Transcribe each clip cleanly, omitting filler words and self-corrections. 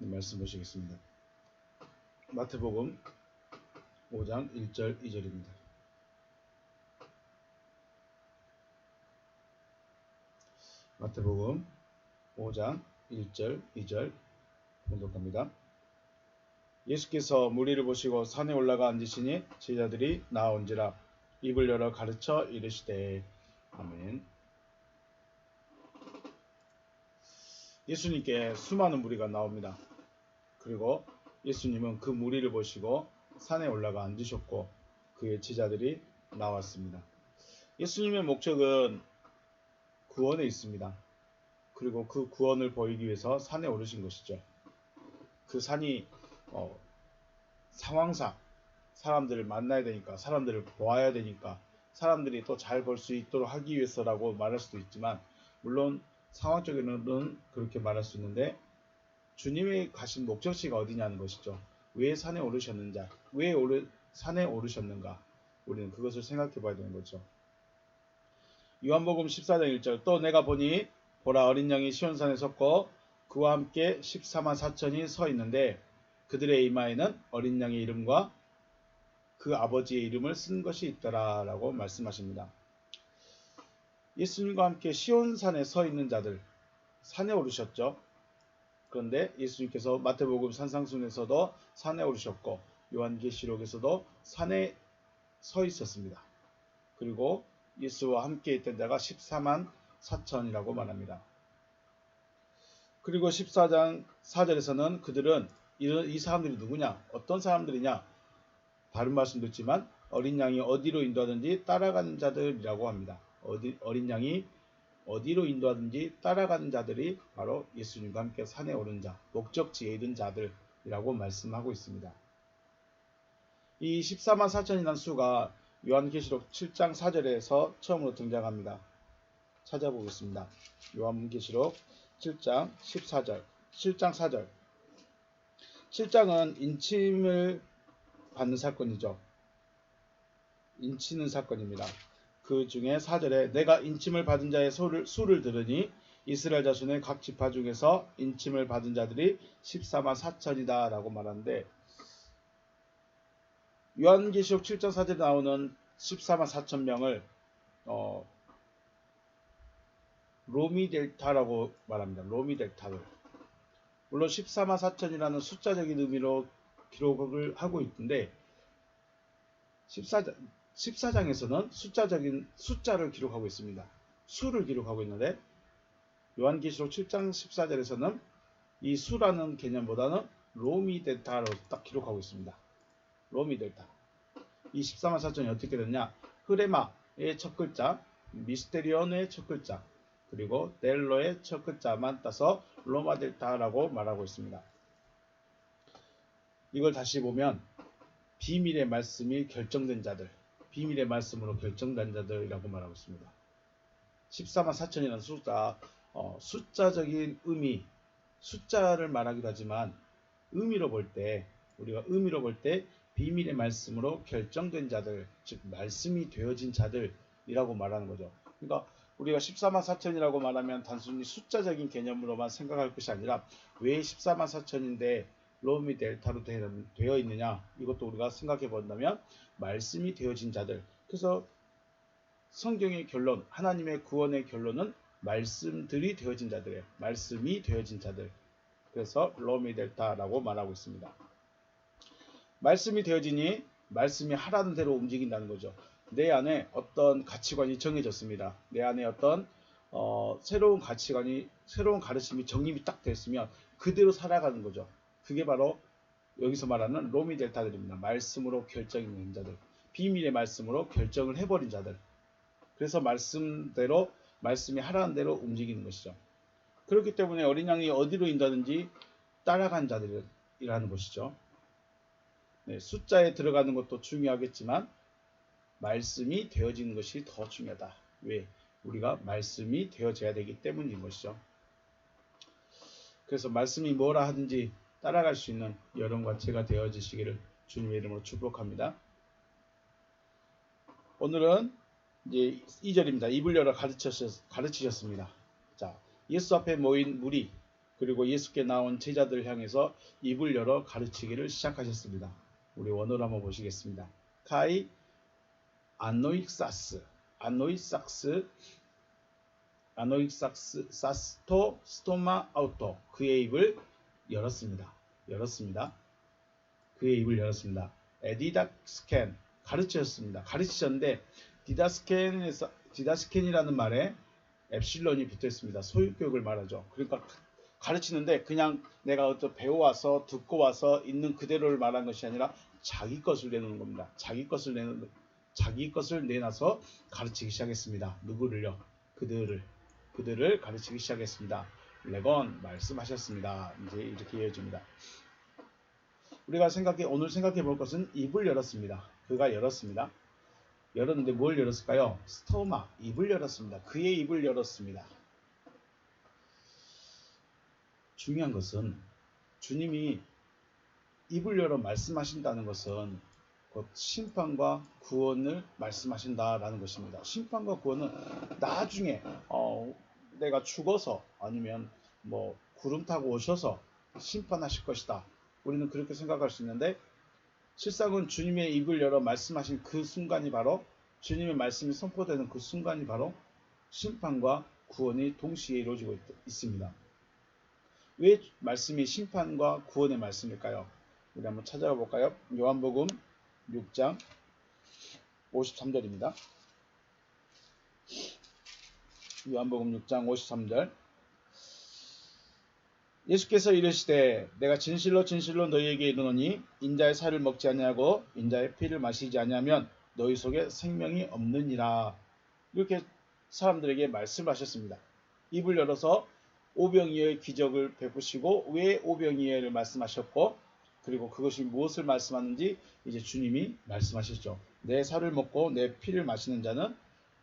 말씀 보시겠습니다. 마태복음 5장 1절 2절입니다. 마태복음 5장 1절 2절 봉독합니다. 예수께서 무리를 보시고 산에 올라가 앉으시니 제자들이 나온지라 입을 열어 가르쳐 이르시되. 아멘. 예수님께 수많은 무리가 나옵니다. 그리고 예수님은 그 무리를 보시고 산에 올라가 앉으셨고 그의 제자들이 나왔습니다. 예수님의 목적은 구원에 있습니다. 그리고 그 구원을 보이기 위해서 산에 오르신 것이죠. 그 산이 상황상 사람들을 만나야 되니까, 사람들을 보아야 되니까, 사람들이 또 잘 볼 수 있도록 하기 위해서라고 말할 수도 있지만, 물론 상황적으로는 그렇게 말할 수 있는데, 주님의 가신 목적지가 어디냐는 것이죠. 왜 산에 오르셨는가, 왜 산에 오르셨는가, 우리는 그것을 생각해 봐야 되는 거죠. 요한복음 14장 1절, 또 내가 보니 보라 어린 양이 시온산에 섰고 그와 함께 14만 4천이 서 있는데 그들의 이마에는 어린 양의 이름과 그 아버지의 이름을 쓴 것이 있더라 라고 말씀하십니다. 예수님과 함께 시온산에 서 있는 자들, 산에 오르셨죠. 그런데 예수님께서 마태복음 산상순에서도 산에 오르셨고 요한계시록에서도 산에 서 있었습니다. 그리고 예수와 함께 있던 자가 14만 4천이라고 말합니다. 그리고 14장 4절에서는 그들은 이 사람들이 누구냐, 어떤 사람들이냐, 다른 말씀 듣지만 어린 양이 어디로 인도하든지 따라가는 자들이라고 합니다. 어린 양이 어디로 인도하든지 따라가는 자들이 바로 예수님과 함께 산에 오른 자, 목적지에 이른 자들이라고 말씀하고 있습니다. 이 14만 4천이라는 수가 요한계시록 7장 4절에서 처음으로 등장합니다. 찾아보겠습니다. 요한계시록 7장 14절, 7장 4절. 7장은 인침을 받는 사건이죠. 인치는 사건입니다. 그 중에 4절에 내가 인침을 받은 자의 수를 들으니 이스라엘 자손의 각 지파 중에서 인침을 받은 자들이 14만 4천이다 라고 말하는데, 요한계시록 7장 4절에 나오는 14만 4천 명을 로미델타라고 말합니다. 로미델타를. 물론 14만 4천이라는 숫자적인 의미로 기록을 하고 있는데 14장에서는 숫자적인 숫자를 기록하고 있습니다. 수를 기록하고 있는데 요한계시록 7장 14절에서는 이 수라는 개념보다는 로미델타로 딱 기록하고 있습니다. 로미델타. 이 14만 4천이 어떻게 됐냐? 흐레마의 첫 글자, 미스테리온의 첫 글자, 그리고 델로의 첫 글자만 따서 로마델타라고 말하고 있습니다. 이걸 다시 보면 비밀의 말씀이 결정된 자들, 비밀의 말씀으로 결정된 자들이라고 말하고 있습니다. 14만 4천이라는 숫자, 숫자적인 의미, 숫자를 말하기도 하지만 의미로 볼 때, 우리가 의미로 볼 때 비밀의 말씀으로 결정된 자들, 즉 말씀이 되어진 자들이라고 말하는 거죠. 그러니까 우리가 14만 4천이라고 말하면 단순히 숫자적인 개념으로만 생각할 것이 아니라 왜 14만 4천인데 로미 델타로 되어 있느냐, 이것도 우리가 생각해 본다면 말씀이 되어진 자들. 그래서 성경의 결론, 하나님의 구원의 결론은 말씀들이 되어진 자들이에요. 말씀이 되어진 자들. 그래서 로미 델타라고 말하고 있습니다. 말씀이 되어지니 말씀이 하라는 대로 움직인다는 거죠. 내 안에 어떤 가치관이 정해졌습니다. 내 안에 어떤 새로운 가치관이, 새로운 가르침이 정립이 딱 됐으면 그대로 살아가는 거죠. 그게 바로 여기서 말하는 로미델타들입니다. 말씀으로 결정이 있는 자들, 비밀의 말씀으로 결정을 해버린 자들. 그래서 말씀대로, 말씀이 하라는 대로 움직이는 것이죠. 그렇기 때문에 어린 양이 어디로 인도하든지 따라간 자들이라는 것이죠. 네, 숫자에 들어가는 것도 중요하겠지만 말씀이 되어지는 것이 더 중요하다. 왜? 우리가 말씀이 되어져야 되기 때문인 것이죠. 그래서 말씀이 뭐라 하든지 따라갈 수 있는 여러분과 제가 되어지시기를 주님의 이름으로 축복합니다. 오늘은 이제 2절입니다. 입을 열어 가르치셨습니다. 자, 예수 앞에 모인 무리, 그리고 예수께 나온 제자들 향해서 입을 열어 가르치기를 시작하셨습니다. 우리 원어로 한번 보시겠습니다. 카이 아노익사스 사스토 스토마 아우토 그의 입을 열었습니다. 그의 입을 열었습니다. 디다스켄 가르치셨는데 디다스켄이라는 말에 엡실론이 붙어 있습니다. 소유교육을 말하죠. 그러니까 가르치는데 그냥 내가 어떤 배워와서 듣고 와서 있는 그대로를 말한 것이 아니라 자기 것을 내놓는 겁니다. 자기 것을 내놔서 가르치기 시작했습니다. 누구를요? 그들을 가르치기 시작했습니다. 레건 말씀하셨습니다. 이제 이렇게 이어집니다. 우리가 오늘 생각해 볼 것은 입을 열었습니다. 그가 열었습니다. 열었는데 뭘 열었을까요? 스토마, 입을 열었습니다. 그의 입을 열었습니다. 중요한 것은 주님이 입을 열어 말씀하신다는 것은 곧 심판과 구원을 말씀하신다라는 것입니다. 심판과 구원은 나중에 내가 죽어서 아니면 뭐 구름 타고 오셔서 심판하실 것이다. 우리는 그렇게 생각할 수 있는데 실상은 주님의 입을 열어 말씀하신 그 순간이 바로 주님의 말씀이 선포되는 그 순간이 바로 심판과 구원이 동시에 이루어지고 있습니다. 왜 말씀이 심판과 구원의 말씀일까요? 우리 한번 찾아가 볼까요? 요한복음 6장 53절입니다. 요한복음 6장 53절 예수께서 이르시되 내가 진실로 진실로 너희에게 이르노니 인자의 살을 먹지 아니하고 인자의 피를 마시지 아니하면 너희 속에 생명이 없느니라. 이렇게 사람들에게 말씀하셨습니다. 입을 열어서 오병이어의 기적을 베푸시고 왜 오병이어를 말씀하셨고 그리고 그것이 무엇을 말씀하는지 이제 주님이 말씀하셨죠. 내 살을 먹고 내 피를 마시는 자는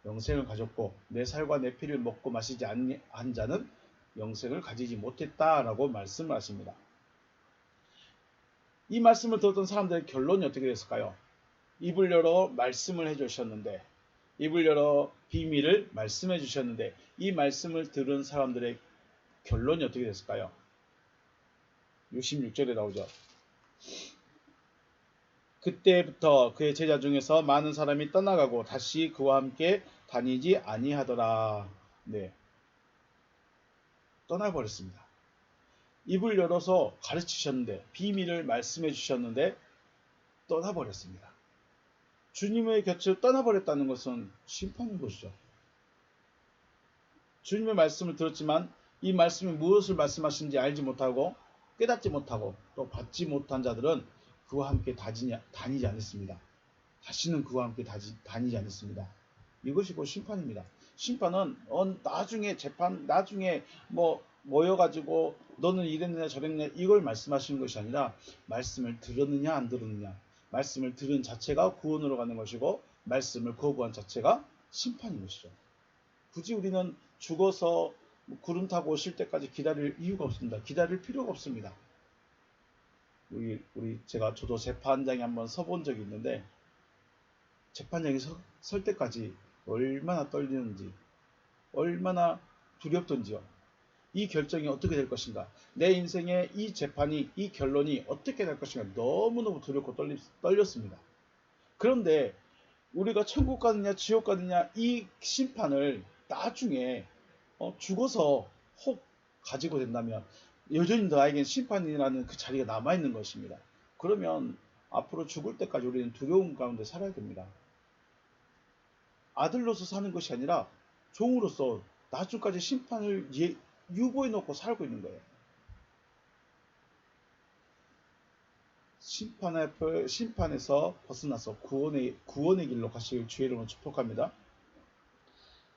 영생을 가졌고 내 살과 내 피를 먹고 마시지 않은 자는 영생을 가지지 못했다라고 말씀을 하십니다. 이 말씀을 들었던 사람들의 결론이 어떻게 됐을까요? 입을 열어 말씀을 해주셨는데 입을 열어 비밀을 말씀해 주셨는데 이 말씀을 들은 사람들의 결론이 어떻게 됐을까요? 66절에 나오죠. 그때부터 그의 제자 중에서 많은 사람이 떠나가고 다시 그와 함께 다니지 아니하더라. 네, 떠나버렸습니다. 입을 열어서 가르치셨는데 비밀을 말씀해 주셨는데 떠나버렸습니다. 주님의 곁을 떠나버렸다는 것은 심판인 것이죠. 주님의 말씀을 들었지만 이 말씀이 무엇을 말씀하시는지 알지 못하고 깨닫지 못하고 또 받지 못한 자들은 그와 함께 다니지 않았습니다. 다시는 그와 함께 다니지 않았습니다. 이것이 곧 심판입니다. 심판은 나중에 모여가지고 너는 이랬느냐 저랬느냐 이걸 말씀하시는 것이 아니라 말씀을 들었느냐 안 들었느냐 말씀을 들은 자체가 구원으로 가는 것이고 말씀을 거부한 자체가 심판인 것이죠. 굳이 우리는 죽어서 구름 타고 오실 때까지 기다릴 이유가 없습니다. 기다릴 필요가 없습니다. 저도 재판장에 한번 서본 적이 있는데 재판장에 설 때까지 얼마나 떨리는지 얼마나 두렵던지요. 이 결정이 어떻게 될 것인가 내 인생의 이 재판이 이 결론이 어떻게 될 것인가 너무너무 두렵고 떨렸습니다. 그런데 우리가 천국 가느냐 지옥 가느냐 이 심판을 나중에 죽어서 혹 가지고 된다면 여전히 나에겐 심판이라는 그 자리가 남아있는 것입니다. 그러면 앞으로 죽을 때까지 우리는 두려움 가운데 살아야 됩니다. 아들로서 사는 것이 아니라 종으로서 나중까지 심판을 유보해 놓고 살고 있는 거예요. 심판에서 벗어나서 구원의 길로 가실 주의 이름으로 축복합니다.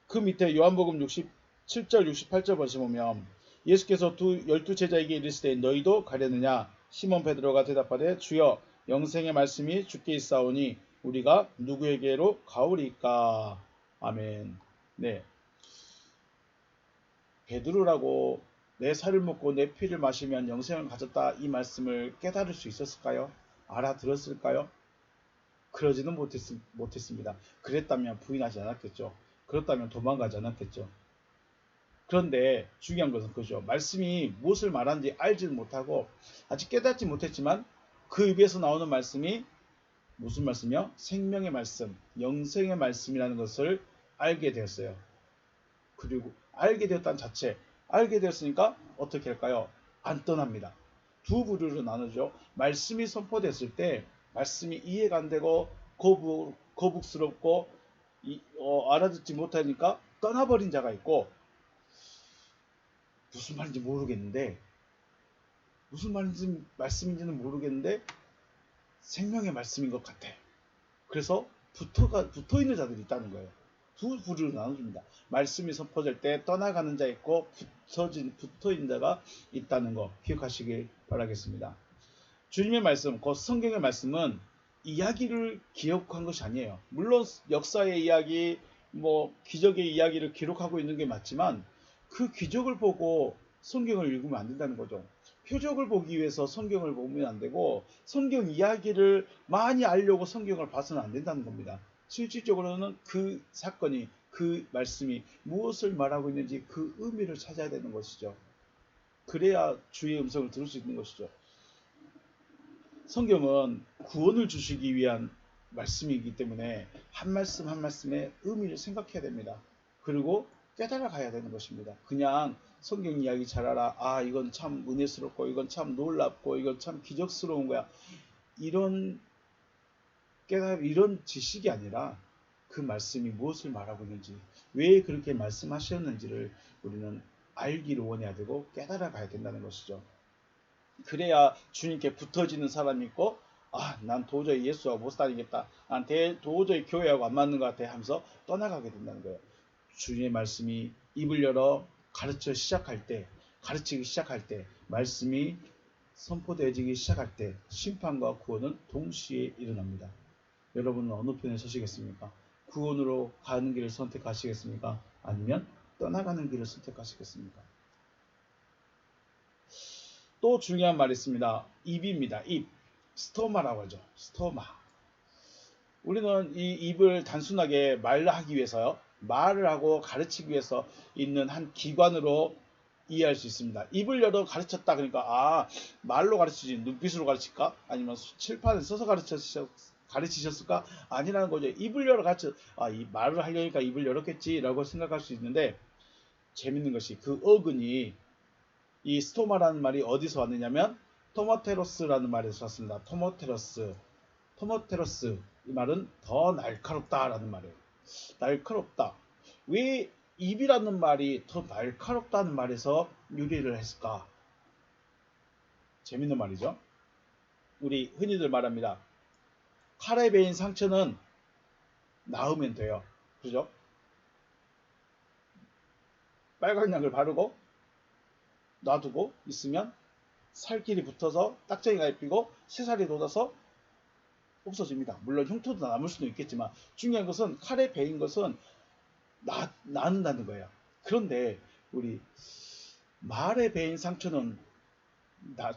그 밑에 요한복음 67절 68절 보시면 예수께서 12 제자에게 이르시되 너희도 가려느냐 시몬 베드로가 대답하되 주여 영생의 말씀이 주께 있사오니 우리가 누구에게로 가오리까. 아멘. 네, 베드로라고 내 살을 먹고 내 피를 마시면 영생을 가졌다 이 말씀을 깨달을 수 있었을까요? 알아들었을까요? 그러지는 못했습니다. 그랬다면 부인하지 않았겠죠. 그렇다면 도망가지 않았겠죠. 그런데 중요한 것은 그죠. 말씀이 무엇을 말하는지 알지는 못하고 아직 깨닫지 못했지만 그 입에서 나오는 말씀이 무슨 말씀이요? 생명의 말씀, 영생의 말씀이라는 것을 알게 되었어요. 그리고 알게 되었다는 자체, 알게 되었으니까 어떻게 할까요? 안 떠납니다. 두 부류로 나누죠. 말씀이 선포됐을 때 말씀이 이해가 안 되고 거북스럽고 알아듣지 못하니까 떠나버린 자가 있고, 무슨 말인지 모르겠는데, 무슨 말인지 말씀인지는 모르겠는데 생명의 말씀인 것 같아. 그래서 붙어 있는 자들이 있다는 거예요. 두 부류로 나눠줍니다. 말씀이 선포될 때 떠나가는 자 있고 붙어 있는 자가 있다는 거 기억하시길 바라겠습니다. 주님의 말씀, 곧 성경의 말씀은 이야기를 기억한 것이 아니에요. 물론 역사의 이야기, 기적의 이야기를 기록하고 있는 게 맞지만 그 기적을 보고 성경을 읽으면 안 된다는 거죠. 표적을 보기 위해서 성경을 보면 안 되고 성경 이야기를 많이 알려고 성경을 봐서는 안 된다는 겁니다. 실질적으로는 그 사건이, 그 말씀이 무엇을 말하고 있는지 그 의미를 찾아야 되는 것이죠. 그래야 주의 음성을 들을 수 있는 것이죠. 성경은 구원을 주시기 위한 말씀이기 때문에 한 말씀 한 말씀의 의미를 생각해야 됩니다. 그리고 깨달아 가야 되는 것입니다. 그냥 성경 이야기 잘 알아. 아, 이건 참 은혜스럽고 이건 참 놀랍고 이건 참 기적스러운 거야. 이런 지식이 아니라 그 말씀이 무엇을 말하고 있는지, 왜 그렇게 말씀하셨는지를 우리는 알기를 원해야 되고 깨달아 가야 된다는 것이죠. 그래야 주님께 붙어지는 사람이 있고, 아, 난 도저히 예수와 못 다니겠다. 난 도저히 교회하고 안 맞는 것 같아 하면서 떠나가게 된다는 거예요. 주님의 말씀이 입을 열어 가르치기 시작할 때, 말씀이 선포되어지기 시작할 때 심판과 구원은 동시에 일어납니다. 여러분은 어느 편에 서시겠습니까? 구원으로 가는 길을 선택하시겠습니까? 아니면 떠나가는 길을 선택하시겠습니까? 또 중요한 말이 있습니다. 입입니다. 입. 스토마라고 하죠. 스토마. 우리는 이 입을 단순하게 말하기 위해서요. 말을 하고 가르치기 위해서 있는 한 기관으로 이해할 수 있습니다. 입을 열어 가르쳤다 그러니까 말로 가르치지 눈빛으로 가르칠까? 아니면 칠판을 써서 가르치셨을까? 아니라는 거죠. 입을 열어 이 말을 하려니까 입을 열었겠지라고 생각할 수 있는데, 재밌는 것이 그 어근이, 이 스토마라는 말이 어디서 왔느냐면 토모테로스라는 말에서 왔습니다. 토모테로스. 이 말은 더 날카롭다라는 말이에요. 날카롭다. 왜 입이라는 말이 더 날카롭다는 말에서 유래를 했을까? 재밌는 말이죠. 우리 흔히들 말합니다. 칼에 베인 상처는 나으면 돼요. 그죠? 빨간 약을 바르고 놔두고 있으면 살길이 붙어서 딱정이가 입히고 새살이 돋아서 없어집니다. 물론 흉터도 남을 수도 있겠지만 중요한 것은 칼에 베인 것은 나는다는 거예요. 그런데 우리 말에 베인 상처는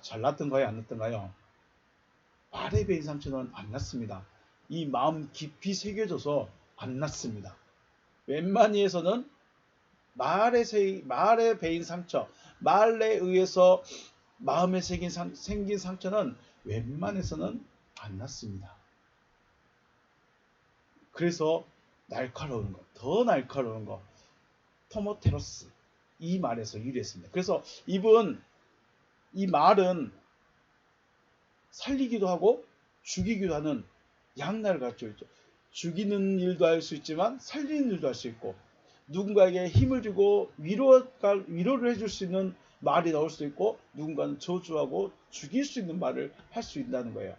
잘 났던가요? 안 났던가요? 말에 베인 상처는 안 났습니다. 이 마음 깊이 새겨져서 안 났습니다. 웬만히에서는 말에 베인 상처, 말에 의해서 마음에 생긴 상처는 웬만해서는 안 났습니다. 그래서 날카로운 것, 더 날카로운 것, 토모테로스, 이 말에서 유래했습니다. 그래서 이 말은 살리기도 하고 죽이기도 하는 양날을 갖추고 있죠. 죽이는 일도 할 수 있지만 살리는 일도 할 수 있고, 누군가에게 힘을 주고 위로를 해줄 수 있는 말이 나올 수도 있고, 누군가는 저주하고 죽일 수 있는 말을 할 수 있다는 거예요.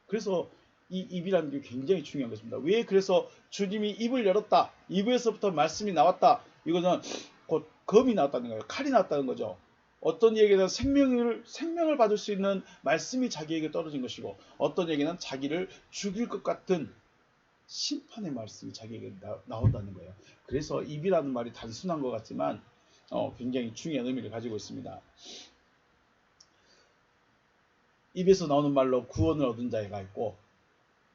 그래서 이 입이라는 게 굉장히 중요한 것입니다. 왜 그래서 주님이 입을 열었다, 입에서부터 말씀이 나왔다, 이거는 곧 검이 나왔다는 거예요. 칼이 나왔다는 거죠. 어떤 얘기는 생명을 받을 수 있는 말씀이 자기에게 떨어진 것이고, 어떤 얘기는 자기를 죽일 것 같은 심판의 말씀이 자기에게 나온다는 거예요. 그래서 입이라는 말이 단순한 것 같지만 굉장히 중요한 의미를 가지고 있습니다. 입에서 나오는 말로 구원을 얻은 자가 있고,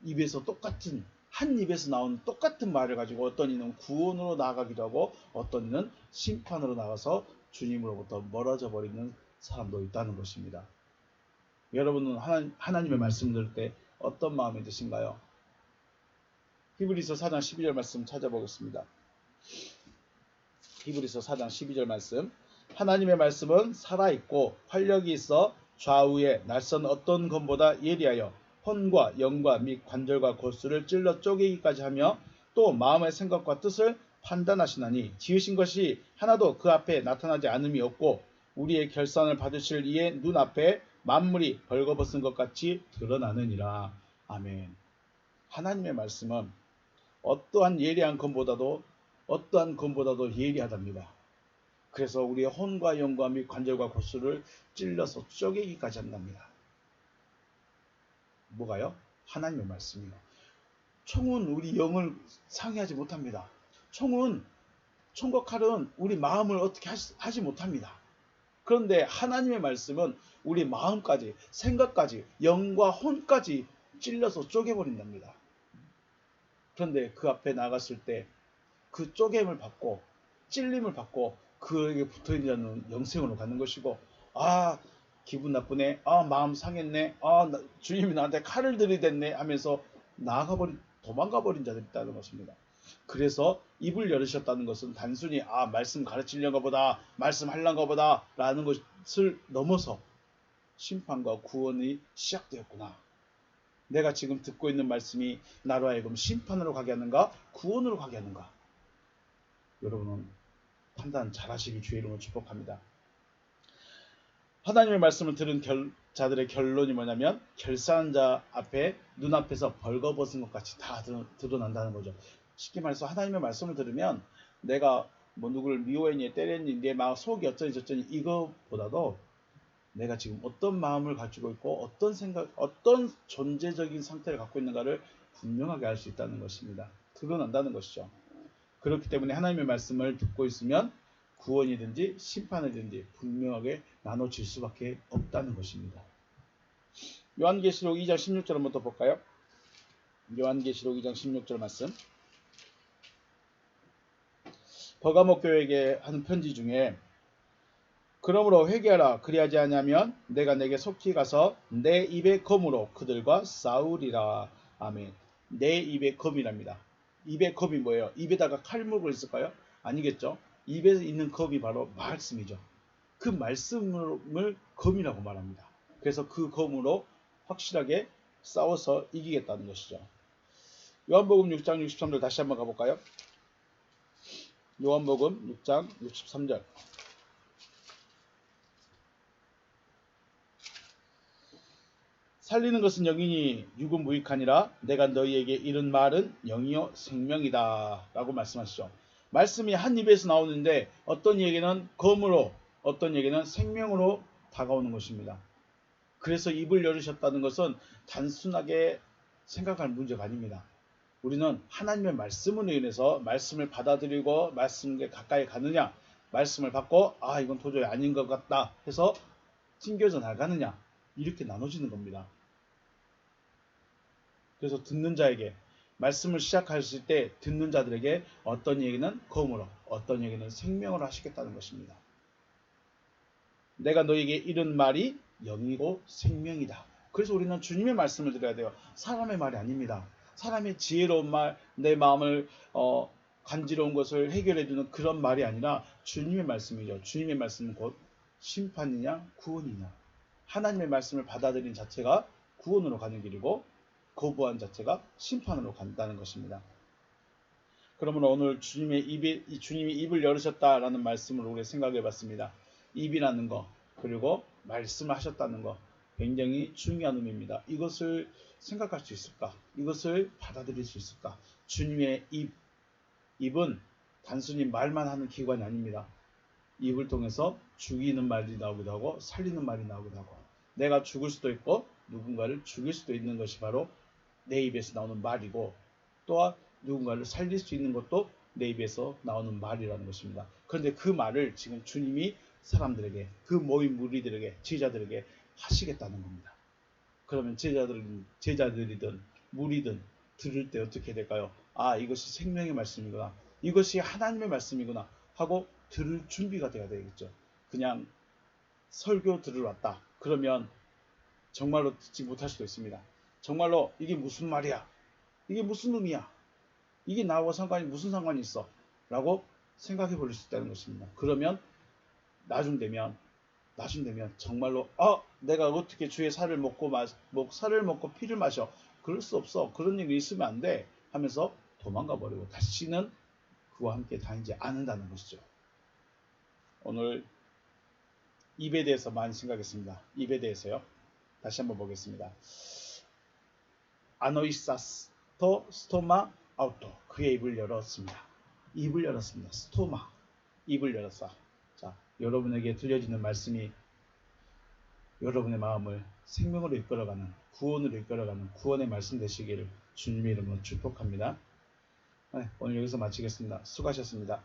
입에서 똑같은 한 입에서 나온 똑같은 말을 가지고 어떤 이는 구원으로 나아가기도 하고 어떤 이는 심판으로 나가서 주님으로부터 멀어져 버리는 사람도 있다는 것입니다. 여러분은 하나님의 말씀 들을 때 어떤 마음이 드신가요? 히브리서 4장 12절 말씀 찾아보겠습니다. 히브리서 4장 12절 말씀. 하나님의 말씀은 살아있고 활력이 있어 좌우에 날선 어떤 검보다 예리하여 혼과 영과 및 관절과 골수를 찔러 쪼개기까지 하며 또 마음의 생각과 뜻을 판단하시나니 지으신 것이 하나도 그 앞에 나타나지 않음이 없고 우리의 결산을 받으실 이의 눈앞에 만물이 벌거벗은 것 같이 드러나느니라. 아멘. 하나님의 말씀은 어떠한 검보다도 예리하답니다. 그래서 우리의 혼과 영과 및 관절과 골수를 찔러서 쪼개기까지 한답니다. 뭐가요? 하나님의 말씀이요. 총은 우리 영을 상해하지 못합니다. 총과 칼은 우리 마음을 어떻게 하지 못합니다. 그런데 하나님의 말씀은 우리 마음까지, 생각까지, 영과 혼까지 찔러서 쪼개버린답니다. 그런데 그 앞에 나갔을 때 그 쪼개임을 받고 찔림을 받고 그에게 붙어있는 자는 영생으로 가는 것이고, 아 기분 나쁘네, 아 마음 상했네, 아 주님이 나한테 칼을 들이댔네 하면서 도망가버린 자들이 있다는 것입니다. 그래서 입을 열으셨다는 것은 단순히 말씀 가르치려는가 보다, 말씀하려는가 보다 라는 것을 넘어서 심판과 구원이 시작되었구나. 내가 지금 듣고 있는 말씀이 나로 하여금 심판으로 가게 하는가, 구원으로 가게 하는가. 여러분은 판단 잘하시길 주의 이름으로 축복합니다. 하나님의 말씀을 들은 자들의 결론이 뭐냐면 결산한 자 앞에 눈앞에서 벌거벗은 것 같이 다 드러난다는 거죠. 쉽게 말해서 하나님의 말씀을 들으면 내가 누구를 미워했니 때렸니 내 마음 속이 어쩌니 저쩌니 이거보다도 내가 지금 어떤 마음을 가지고 있고 어떤 생각, 어떤 존재적인 상태를 갖고 있는가를 분명하게 알 수 있다는 것입니다. 드러난다는 것이죠. 그렇기 때문에 하나님의 말씀을 듣고 있으면 구원이든지 심판이든지 분명하게 나눠질 수밖에 없다는 것입니다. 요한계시록 2장 16절 한번 더 볼까요? 요한계시록 2장 16절 말씀. 버가모 교회에게 하는 편지 중에 그러므로 회개하라. 그리하지 아니하면 내가 내게 속히 가서 내 입의 검으로 그들과 싸우리라. 아멘. 내 입의 검이랍니다. 입의 검이 뭐예요? 입에다가 칼목을 있을까요? 아니겠죠. 입에 있는 검이 바로 말씀이죠. 그 말씀을 검이라고 말합니다. 그래서 그 검으로 확실하게 싸워서 이기겠다는 것이죠. 요한복음 6장 63절 다시 한번 가볼까요? 요한복음 6장 63절. 살리는 것은 영이니 육은 무익하니라. 내가 너희에게 이른 말은 영이요 생명이다 라고 말씀하시죠. 말씀이 한 입에서 나오는데 어떤 얘기는 검으로 어떤 얘기는 생명으로 다가오는 것입니다. 그래서 입을 열으셨다는 것은 단순하게 생각할 문제가 아닙니다. 우리는 하나님의 말씀으로 인해서 말씀을 받아들이고 말씀에 가까이 가느냐, 말씀을 받고 이건 도저히 아닌 것 같다 해서 튕겨져 나가느냐, 이렇게 나눠지는 겁니다. 그래서 듣는 자에게 말씀을 시작하실 때 듣는 자들에게 어떤 얘기는 검으로 어떤 얘기는 생명으로 하시겠다는 것입니다. 내가 너에게 이른 말이 영이고 생명이다. 그래서 우리는 주님의 말씀을 들어야 돼요. 사람의 말이 아닙니다. 사람의 지혜로운 말, 내 마음을 간지러운 것을 해결해주는 그런 말이 아니라 주님의 말씀이죠. 주님의 말씀은 곧 심판이냐 구원이냐. 하나님의 말씀을 받아들인 자체가 구원으로 가는 길이고 거부한 자체가 심판으로 간다는 것입니다. 그러므로 오늘 주님이 입을 열으셨다라는 말씀을 우리 생각해 봤습니다. 입이라는 거, 그리고 말씀을 하셨다는 거 굉장히 중요한 의미입니다. 이것을 생각할 수 있을까? 이것을 받아들일 수 있을까? 주님의 입은 단순히 말만 하는 기관이 아닙니다. 입을 통해서 죽이는 말이 나오기도 하고 살리는 말이 나오기도 하고 내가 죽을 수도 있고 누군가를 죽일 수도 있는 것이 바로 내 입에서 나오는 말이고 또한 누군가를 살릴 수 있는 것도 내 입에서 나오는 말이라는 것입니다. 그런데 그 말을 지금 주님이 사람들에게, 그 모인 무리들에게, 제자들에게 하시겠다는 겁니다. 그러면 제자들이든 무리든 들을 때 어떻게 될까요? 아, 이것이 생명의 말씀이구나. 이것이 하나님의 말씀이구나 하고 들을 준비가 돼야 되겠죠. 그냥 설교 들으러 왔다. 그러면 정말로 듣지 못할 수도 있습니다. 정말로 이게 무슨 말이야? 이게 무슨 의미야? 이게 나와 상관이 무슨 상관이 있어? 라고 생각해 볼 수 있다는 것입니다. 그러면 나중 되면 정말로 내가 어떻게 주의 살을 먹고 살을 먹고 피를 마셔? 그럴 수 없어. 그런 일이 있으면 안 돼. 하면서 도망가 버리고 다시는 그와 함께 다니지 않는다는 것이죠. 오늘 입에 대해서 많이 생각했습니다. 입에 대해서요. 다시 한번 보겠습니다. 아노이사스토 스토마 아우토. 그의 입을 열었습니다. 입을 열었습니다. 스토마. 입을 열었어. 자, 여러분에게 들려지는 말씀이 여러분의 마음을 생명으로 이끌어가는, 구원으로 이끌어가는 구원의 말씀 되시기를 주님의 이름으로 축복합니다. 네, 오늘 여기서 마치겠습니다. 수고하셨습니다.